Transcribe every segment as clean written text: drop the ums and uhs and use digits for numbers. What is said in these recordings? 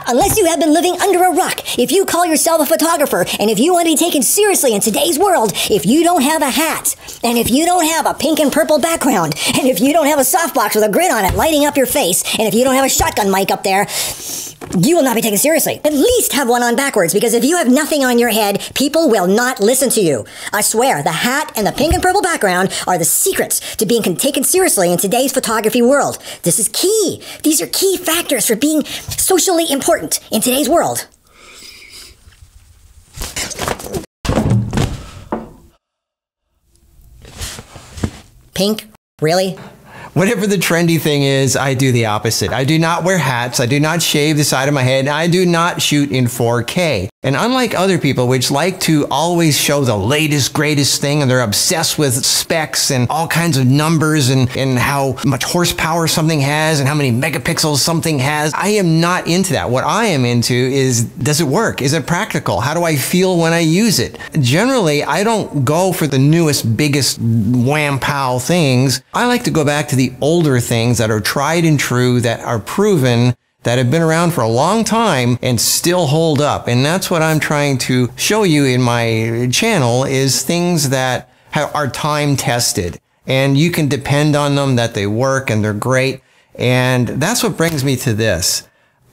Unless you have been living under a rock, if you call yourself a photographer, and if you want to be taken seriously in today's world, if you don't have a hat, and if you don't have a pink and purple background, and if you don't have a softbox with a grid on it lighting up your face, and if you don't have a shotgun mic up there, you will not be taken seriously. At least have one on backwards, because if you have nothing on your head, people will not listen to you. I swear, the hat and the pink and purple background are the secrets to being taken seriously in today's photography world. This is key. These are key factors for being socially important in today's world. Pink? Really? Whatever the trendy thing is, I do the opposite. I do not wear hats, I do not shave the side of my head, I do not shoot in 4K. And unlike other people, which like to always show the latest, greatest thing, and they're obsessed with specs and all kinds of numbers and how much horsepower something has and how many megapixels something has, I am not into that. What I am into is, does it work? Is it practical? How do I feel when I use it? Generally, I don't go for the newest, biggest wham-pow things. I like to go back to the older things that are tried and true, that are proven, that have been around for a long time and still hold up. And that's what I'm trying to show you in my channel, is things that are time tested and you can depend on them, that they work and they're great. And that's what brings me to this.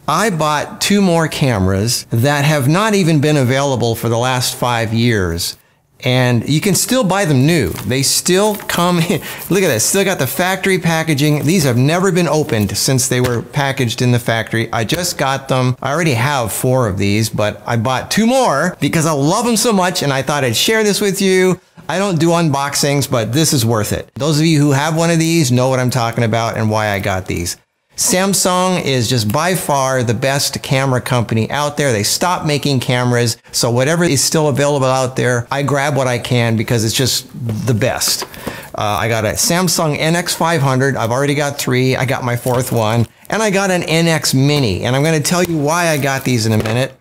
I bought 2 more cameras that have not even been available for the last 5 years. And you can still buy them new. They still come in. Look at this, still got the factory packaging. These have never been opened since they were packaged in the factory. I just got them. I already have 4 of these, but I bought 2 more because I love them so much and I thought I'd share this with you. I don't do unboxings, but this is worth it. Those of you who have one of these know what I'm talking about and why I got these. Samsung is just by far the best camera company out there. They stopped making cameras, so whatever is still available out there, I grab what I can because it's just the best. I got a Samsung NX500. I've already got 3. I got my 4th one. And I got an NX Mini. And I'm going to tell you why I got these in a minute.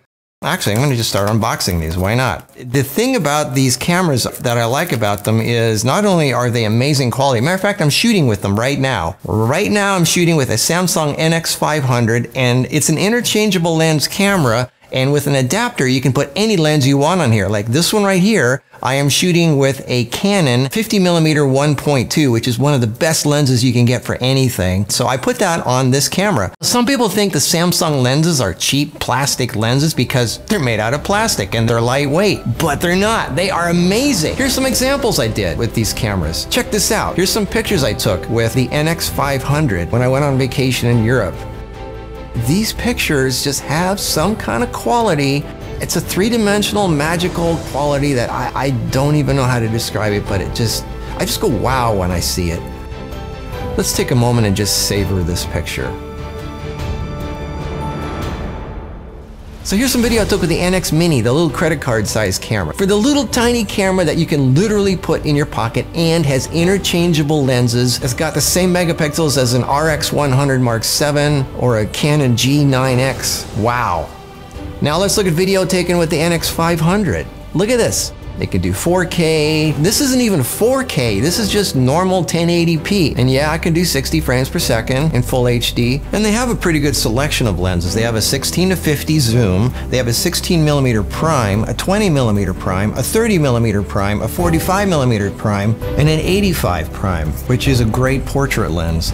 Actually, I'm going to just start unboxing these. Why not? The thing about these cameras that I like about them is not only are they amazing quality. Matter of fact, I'm shooting with them right now. Right now, I'm shooting with a Samsung NX500, and it's an interchangeable lens camera. And with an adapter, you can put any lens you want on here. Like this one right here, I am shooting with a Canon 50mm 1.2, which is one of the best lenses you can get for anything. So I put that on this camera. Some people think the Samsung lenses are cheap plastic lenses because they're made out of plastic and they're lightweight, but they're not. They are amazing. Here's some examples I did with these cameras. Check this out. Here's some pictures I took with the NX500 when I went on vacation in Europe. These pictures just have some kind of quality. It's a 3-dimensional magical quality that I don't even know how to describe it, but I just go wow when I see it. Let's take a moment and just savor this picture. So here's some video I took with the NX Mini, the little credit card sized camera. For the little tiny camera that you can literally put in your pocket and has interchangeable lenses. It's got the same megapixels as an RX100 Mark VII or a Canon G9X. Wow. Now let's look at video taken with the NX500. Look at this. It can do 4K. This isn't even 4K. This is just normal 1080p. And yeah, I can do 60 frames per second in full HD. And they have a pretty good selection of lenses. They have a 16 to 50 zoom. They have a 16mm prime, a 20mm prime, a 30mm prime, a 45mm prime, and an 85 prime, which is a great portrait lens.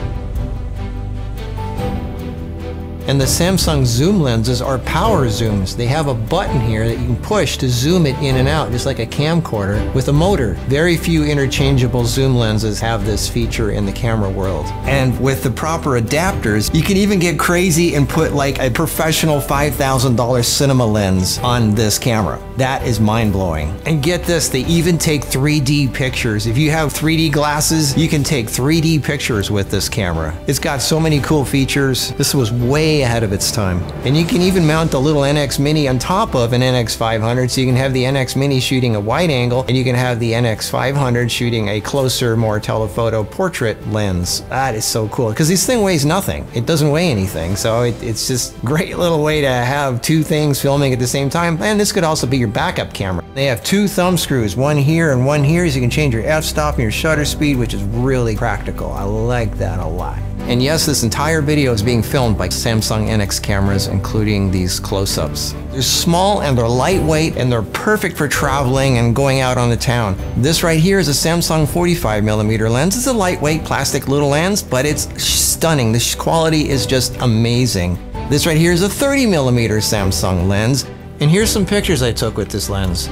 And the Samsung zoom lenses are power zooms. They have a button here that you can push to zoom it in and out, just like a camcorder with a motor. Very few interchangeable zoom lenses have this feature in the camera world. And with the proper adapters, you can even get crazy and put like a professional $5,000 cinema lens on this camera. That is mind-blowing. And get this, they even take 3D pictures. If you have 3D glasses, you can take 3D pictures with this camera. It's got so many cool features. This was way ahead of its time. And you can even mount the little NX Mini on top of an NX500, so you can have the NX Mini shooting a wide angle, and you can have the NX500 shooting a closer, more telephoto portrait lens. That is so cool, because this thing weighs nothing. It doesn't weigh anything, so it's just a great little way to have 2 things filming at the same time. And this could also be your backup camera. They have 2 thumb screws, one here and one here, so you can change your f-stop and your shutter speed, which is really practical. I like that a lot. And yes, this entire video is being filmed by Samsung NX cameras, including these close-ups. They're small and they're lightweight and they're perfect for traveling and going out on the town. This right here is a Samsung 45mm lens. It's a lightweight plastic little lens, but it's stunning. The quality is just amazing. This right here is a 30mm Samsung lens. And here's some pictures I took with this lens.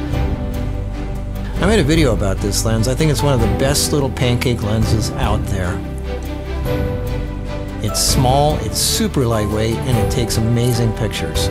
I made a video about this lens. I think it's one of the best little pancake lenses out there. It's small, it's super lightweight, and it takes amazing pictures.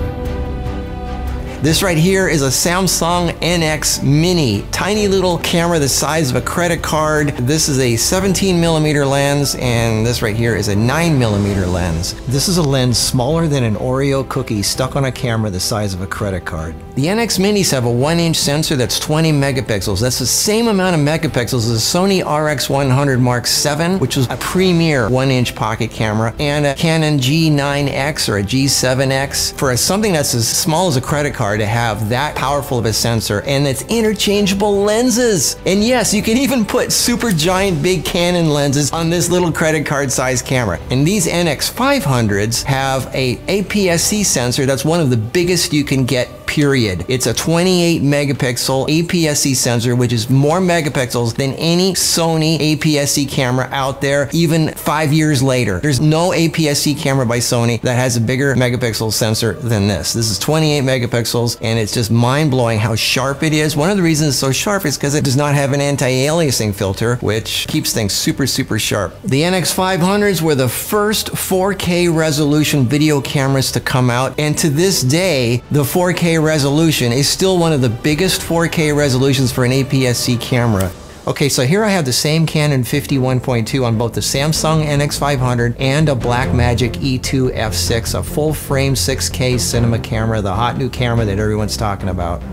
This right here is a Samsung NX Mini, tiny little camera the size of a credit card. This is a 17mm lens, and this right here is a 9mm lens. This is a lens smaller than an Oreo cookie stuck on a camera the size of a credit card. The NX Minis have a 1-inch sensor that's 20 megapixels. That's the same amount of megapixels as a Sony RX100 Mark VII, which was a premier 1-inch pocket camera, and a Canon G9X or a G7X. For something that's as small as a credit card, to have that powerful of a sensor, and it's interchangeable lenses. And yes, you can even put super giant big Canon lenses on this little credit card size camera. And these NX500s have a APS-C sensor that's one of the biggest you can get, period. It's a 28 megapixel APS-C sensor, which is more megapixels than any Sony APS-C camera out there, even 5 years later. There's no APS-C camera by Sony that has a bigger megapixel sensor than this. This is 28 megapixels, and it's just mind-blowing how sharp it is. One of the reasons it's so sharp is because it does not have an anti-aliasing filter, which keeps things super, super sharp. The NX500s were the first 4K resolution video cameras to come out, and to this day, the 4K resolution is still one of the biggest 4K resolutions for an APS-C camera. Okay, so here I have the same Canon 51.2 on both the Samsung NX500 and a Blackmagic E2 F6, a full-frame 6K cinema camera, the hot new camera that everyone's talking about.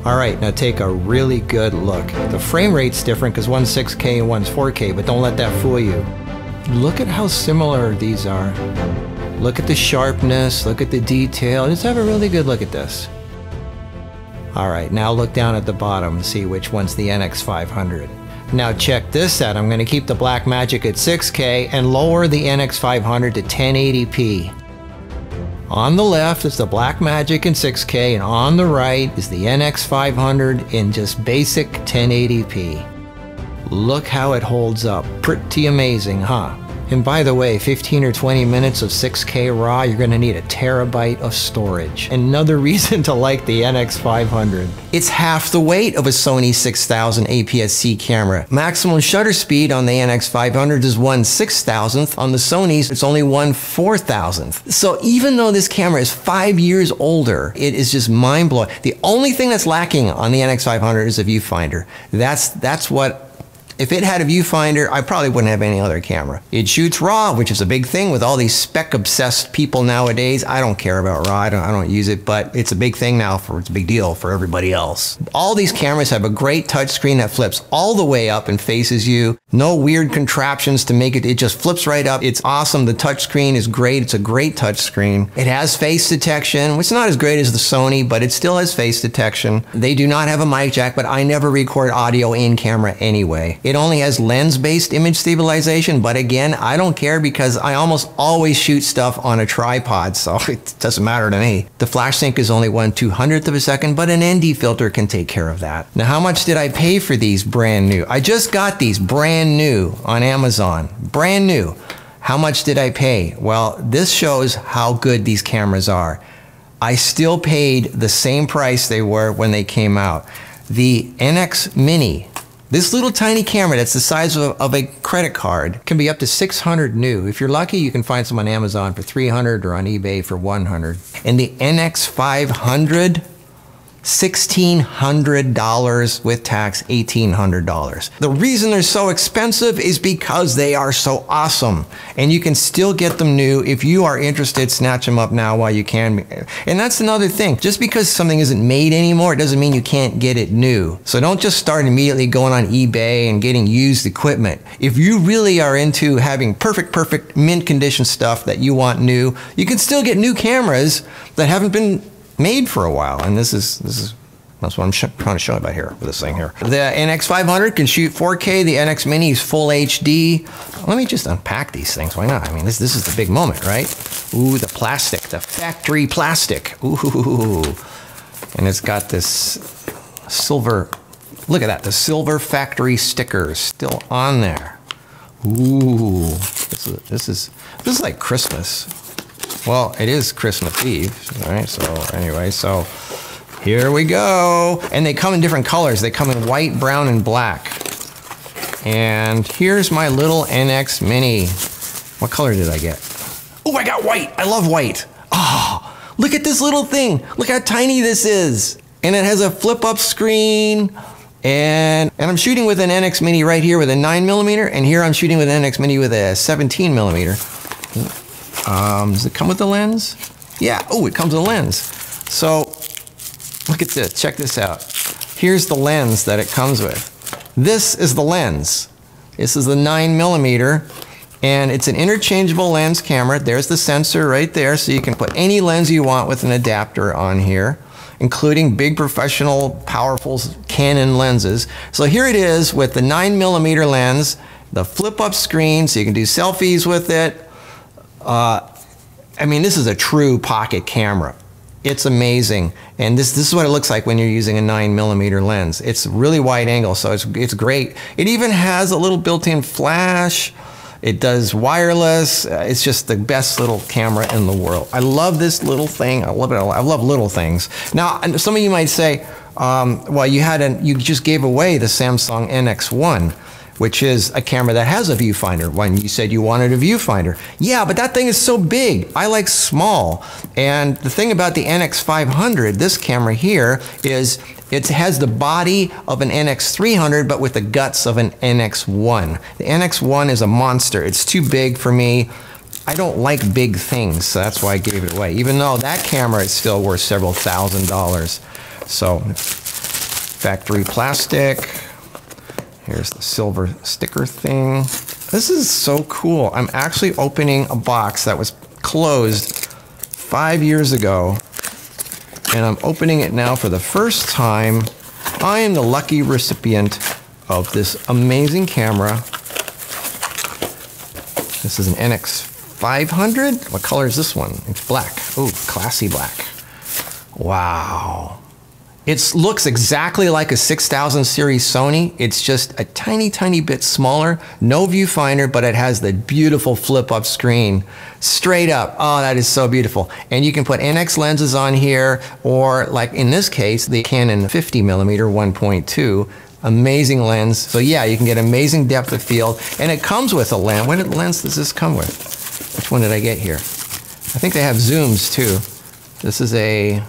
All right, now take a really good look. The frame rate's different because one's 6K and one's 4K, but don't let that fool you. Look at how similar these are. Look at the sharpness, look at the detail. Just have a really good look at this. All right, now look down at the bottom and see which one's the NX500. Now check this out. I'm going to keep the Blackmagic at 6K and lower the NX500 to 1080p. On the left is the Blackmagic in 6K, and on the right is the NX500 in just basic 1080p. Look how it holds up. Pretty amazing, huh? And by the way, 15 or 20 minutes of 6K RAW, you're going to need a terabyte of storage. Another reason to like the NX500. It's half the weight of a Sony 6000 APS-C camera. Maximum shutter speed on the NX500 is 1/6000th. On the Sonys, it's only 1/4000th. So even though this camera is 5 years older, it is just mind-blowing. The only thing that's lacking on the NX500 is a viewfinder. That's what... If it had a viewfinder, I probably wouldn't have any other camera. It shoots RAW, which is a big thing with all these spec-obsessed people nowadays. I don't care about RAW, I don't use it, but it's a big thing now, it's a big deal for everybody else. All these cameras have a great touchscreen that flips all the way up and faces you. No weird contraptions to make it, it just flips right up. It's awesome, the touchscreen is great, it's a great touchscreen. It has face detection, which is not as great as the Sony, but it still has face detection. They do not have a mic jack, but I never record audio in camera anyway. It only has lens-based image stabilization, but again, I don't care because I almost always shoot stuff on a tripod, so it doesn't matter to me. The flash sync is only 1/200th of a second, but an ND filter can take care of that. Now, how much did I pay for these brand new? I just got these brand new on Amazon. Brand new. How much did I pay? Well, this shows how good these cameras are. I still paid the same price they were when they came out. The NX Mini, this little tiny camera that's the size of a credit card, can be up to $600 new. If you're lucky, you can find some on Amazon for $300 or on eBay for $100. And the NX500, $1,600 with tax, $1,800. The reason they're so expensive is because they are so awesome. And you can still get them new. If you are interested, snatch them up now while you can. And that's another thing. Just because something isn't made anymore, it doesn't mean you can't get it new. So don't just start immediately going on eBay and getting used equipment. If you really are into having perfect mint condition stuff that you want new, you can still get new cameras that haven't been made for a while, and this is That's what I'm trying to show you about here with this thing here. The NX500 can shoot 4K. The NX Mini is full HD. Let me just unpack these things. Why not? I mean, this is the big moment, right? Ooh, the plastic, the factory plastic. Ooh, and it's got this silver. Look at that, the silver factory sticker is still on there. Ooh, this is like Christmas. Well, it is Christmas Eve, all right? So anyway, so here we go. And they come in different colors. They come in white, brown, and black. And here's my little NX Mini. What color did I get? Oh, I got white. I love white. Oh, look at this little thing. Look how tiny this is. And it has a flip-up screen. And I'm shooting with an NX Mini right here with a 9mm, and here I'm shooting with an NX Mini with a 17mm. Does it come with the lens? Yeah, oh, it comes with a lens. So, look at this, check this out. Here's the lens that it comes with. This is the lens. This is the 9mm, and it's an interchangeable lens camera. There's the sensor right there, so you can put any lens you want with an adapter on here, including big professional, powerful Canon lenses. So here it is with the 9mm lens, the flip-up screen, so you can do selfies with it. I mean, this is a true pocket camera. It's amazing. And this is what it looks like when you're using a 9mm lens. It's really wide angle, so it's great. It even has a little built-in flash. It does wireless. It's just the best little camera in the world. I love this little thing. I love it. I love little things. Now, some of you might say, well, you just gave away the Samsung NX1, which is a camera that has a viewfinder. When you said you wanted a viewfinder. Yeah, but that thing is so big. I like small. And the thing about the NX500, this camera here, is it has the body of an NX300, but with the guts of an NX1. The NX1 is a monster. It's too big for me. I don't like big things, so that's why I gave it away. Even though that camera is still worth several $1,000s. So, factory plastic. Here's the silver sticker thing. This is so cool. I'm actually opening a box that was closed 5 years ago, and I'm opening it now for the first time. I am the lucky recipient of this amazing camera. This is an NX500. What color is this one? It's black. Oh, classy black. Wow. It looks exactly like a 6000 series Sony. It's just a tiny, tiny bit smaller. No viewfinder, but it has the beautiful flip-up screen. Straight up. Oh, that is so beautiful. And you can put NX lenses on here, or like in this case, the Canon 50mm 1.2. Amazing lens. So yeah, you can get amazing depth of field. And it comes with a lens. What lens does this come with? Which one did I get here? I think they have zooms too. This is a...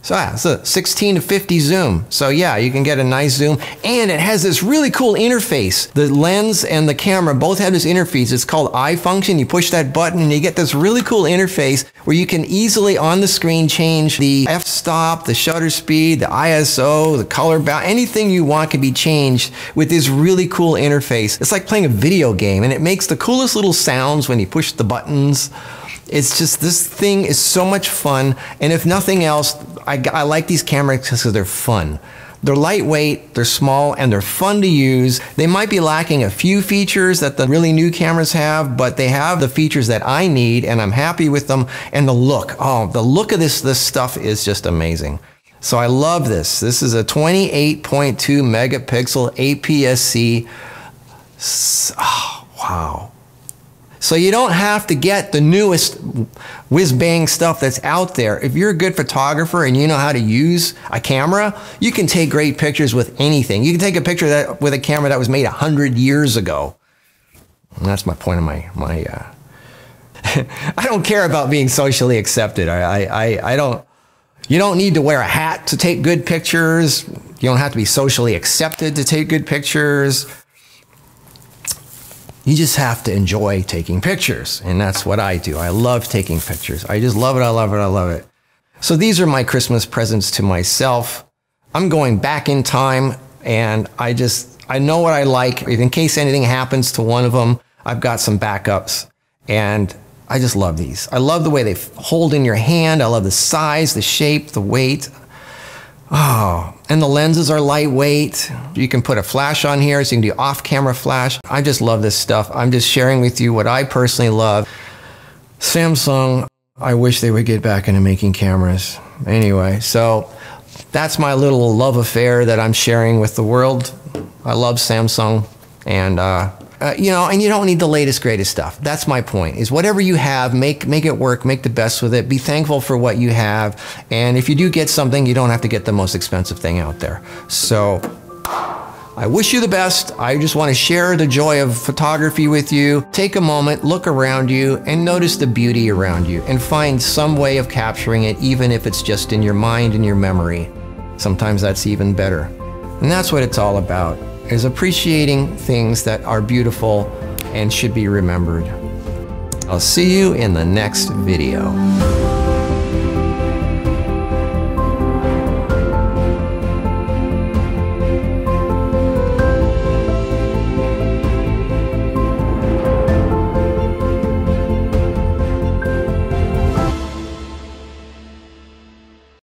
So yeah, it's a 16 to 50 zoom. So yeah, you can get a nice zoom. And it has this really cool interface. The lens and the camera both have this interface. It's called eye function. You push that button and you get this really cool interface where you can easily on the screen change the f-stop, the shutter speed, the ISO, the color balance, anything you want can be changed with this really cool interface. It's like playing a video game, and it makes the coolest little sounds when you push the buttons. It's just, this thing is so much fun. And if nothing else, I like these cameras because they're fun. They're lightweight, they're small, and they're fun to use. They might be lacking a few features that the really new cameras have, but they have the features that I need, and I'm happy with them. And the look, oh, the look of this stuff is just amazing. So I love this. This is a 28.2 megapixel APS-C. Oh, wow. So you don't have to get the newest whiz-bang stuff that's out there. If you're a good photographer and you know how to use a camera, you can take great pictures with anything. You can take a picture with a camera that was made 100 years ago. And that's my point of my I don't care about being socially accepted. I don't. You don't need to wear a hat to take good pictures. You don't have to be socially accepted to take good pictures. You just have to enjoy taking pictures, and that's what I do. I love taking pictures. I just love it, I love it, I love it. So these are my Christmas presents to myself. I'm going back in time, and I know what I like. In case anything happens to one of them, I've got some backups, and I just love these. I love the way they hold in your hand. I love the size, the shape, the weight. Oh, and the lenses are lightweight. You can put a flash on here, so you can do off-camera flash. I just love this stuff. I'm just sharing with you what I personally love. Samsung, I wish they would get back into making cameras. Anyway, so that's my little love affair that I'm sharing with the world. I love Samsung, and you know, and you don't need the latest, greatest stuff. That's my point, is whatever you have, make it work, make the best with it, be thankful for what you have, and if you do get something, you don't have to get the most expensive thing out there. So I wish you the best. I just want to share the joy of photography with you. Take a moment, look around you, and notice the beauty around you, and find some way of capturing it, even if it's just in your mind and your memory. Sometimes that's even better. And that's what it's all about, is appreciating things that are beautiful and should be remembered. I'll see you in the next video.